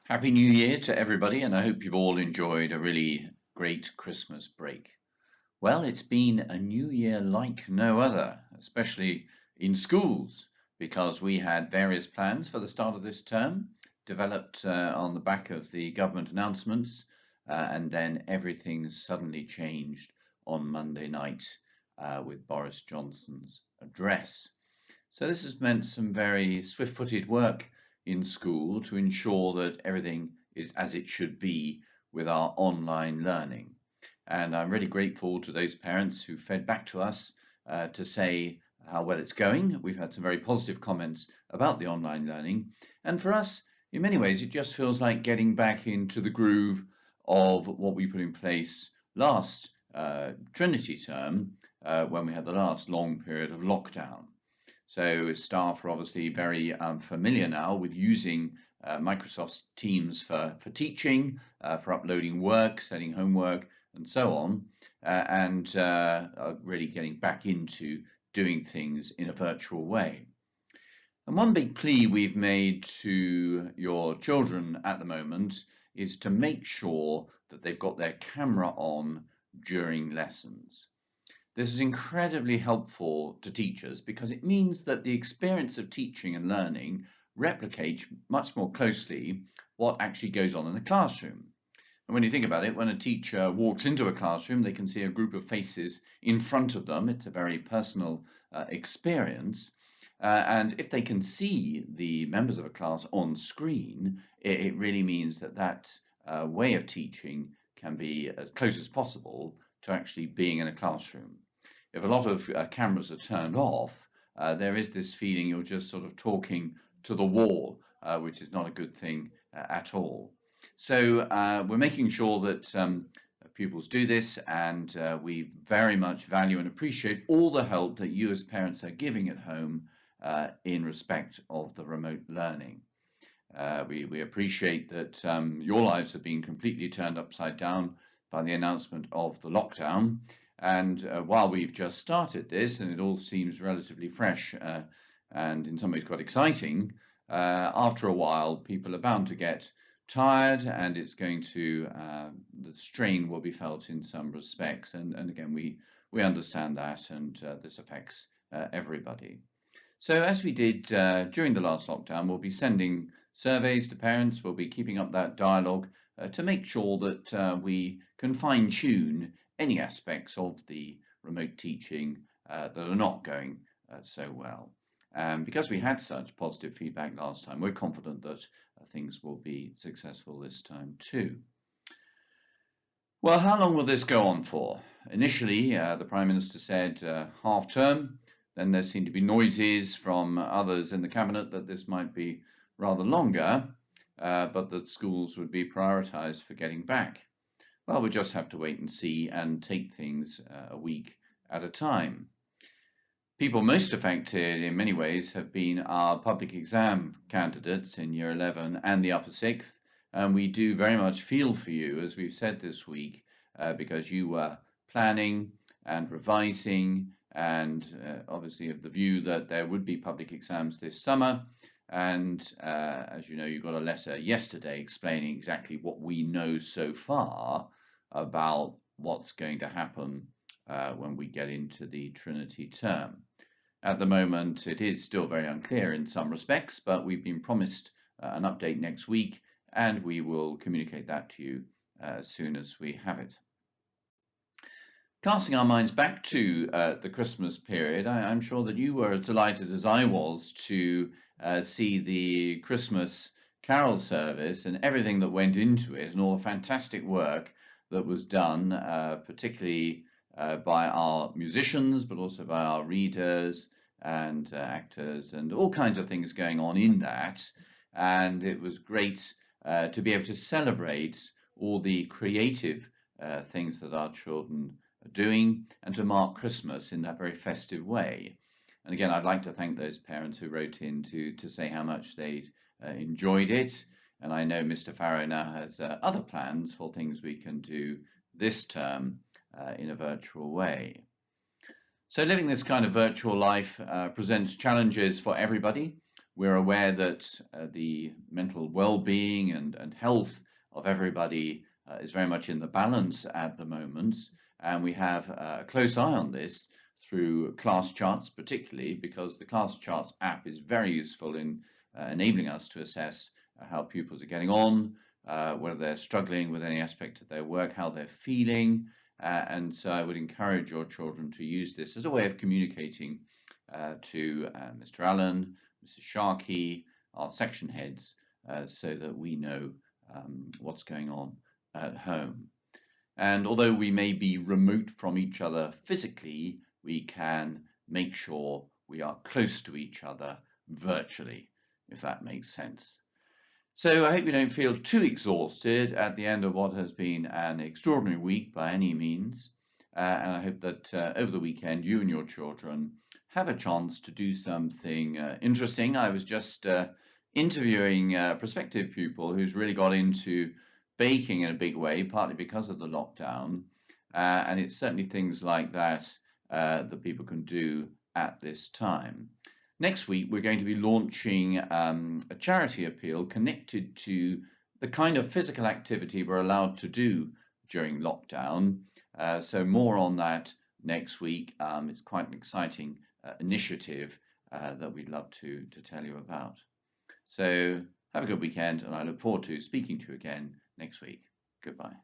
Happy New Year to everybody, and I hope you've all enjoyed a really great Christmas break. Well, it's been a new year like no other, especially in schools, because we had various plans for the start of this term, developed on the back of the government announcements, and then everything suddenly changed on Monday night with Boris Johnson's address. So this has meant some very swift-footed work in school to ensure that everything is as it should be with our online learning. And I'm really grateful to those parents who fed back to us to say how well it's going. We've had some very positive comments about the online learning. And for us, in many ways, it just feels like getting back into the groove of what we put in place last Trinity term when we had the last long period of lockdown. So staff are obviously very familiar now with using Microsoft Teams for teaching, for uploading work, sending homework, and so on, and are really getting back into doing things in a virtual way. And one big plea we've made to your children at the moment is to make sure that they've got their camera on during lessons. This is incredibly helpful to teachers because it means that the experience of teaching and learning replicates much more closely what actually goes on in the classroom. And when you think about it, when a teacher walks into a classroom, they can see a group of faces in front of them. It's a very personal experience. And if they can see the members of a class on screen, it really means that way of teaching can be as close as possible to actually being in a classroom. If a lot of cameras are turned off, there is this feeling you're just sort of talking to the wall, which is not a good thing at all. So we're making sure that pupils do this, and we very much value and appreciate all the help that you as parents are giving at home in respect of the remote learning. We appreciate that your lives have been completely turned upside down by the announcement of the lockdown. And while we've just started this, and it all seems relatively fresh and in some ways quite exciting, after a while people are bound to get tired, and it's going to the strain will be felt in some respects. And again, we understand that, and this affects everybody. So as we did during the last lockdown, we'll be sending surveys to parents. We'll be keeping up that dialogue to make sure that we can fine-tune any aspects of the remote teaching that are not going so well. Because we had such positive feedback last time, we're confident that things will be successful this time too. Well, how long will this go on for? Initially, the Prime Minister said half term. Then there seemed to be noises from others in the cabinet that this might be rather longer, but that schools would be prioritised for getting back. Well, we'll just have to wait and see and take things a week at a time. People most affected in many ways have been our public exam candidates in Year 11 and the Upper 6th, and we do very much feel for you, as we've said this week, because you were planning and revising and obviously of the view that there would be public exams this summer. And as you know, you got a letter yesterday explaining exactly what we know so far about what's going to happen when we get into the Trinity term. At the moment, it is still very unclear in some respects, but we've been promised an update next week, and we will communicate that to you as soon as we have it. Casting our minds back to the Christmas period, I'm sure that you were as delighted as I was to see the Christmas carol service and everything that went into it, and all the fantastic work that was done, particularly by our musicians, but also by our readers and actors, and all kinds of things going on in that. And it was great to be able to celebrate all the creative things that our children are doing, and to mark Christmas in that very festive way. And again, I'd like to thank those parents who wrote in to say how much they enjoyed it. And I know Mr. Farrow now has other plans for things we can do this term in a virtual way. So living this kind of virtual life presents challenges for everybody. We're aware that the mental well-being and health of everybody is very much in the balance at the moment, and we have a close eye on this through class charts, particularly because the class charts app is very useful in enabling us to assess how pupils are getting on, whether they're struggling with any aspect of their work, how they're feeling. And so I would encourage your children to use this as a way of communicating to Mr. Allen, Mrs. Sharkey, our section heads, so that we know what's going on at home. And although we may be remote from each other physically, we can make sure we are close to each other virtually, if that makes sense. So I hope you don't feel too exhausted at the end of what has been an extraordinary week by any means. And I hope that over the weekend you and your children have a chance to do something interesting. I was just interviewing a prospective pupil who's really got into baking in a big way, partly because of the lockdown. And it's certainly things like that that people can do at this time. Next week, we're going to be launching a charity appeal connected to the kind of physical activity we're allowed to do during lockdown. So more on that next week. It's quite an exciting initiative that we'd love to tell you about. So have a good weekend, and I look forward to speaking to you again next week. Goodbye.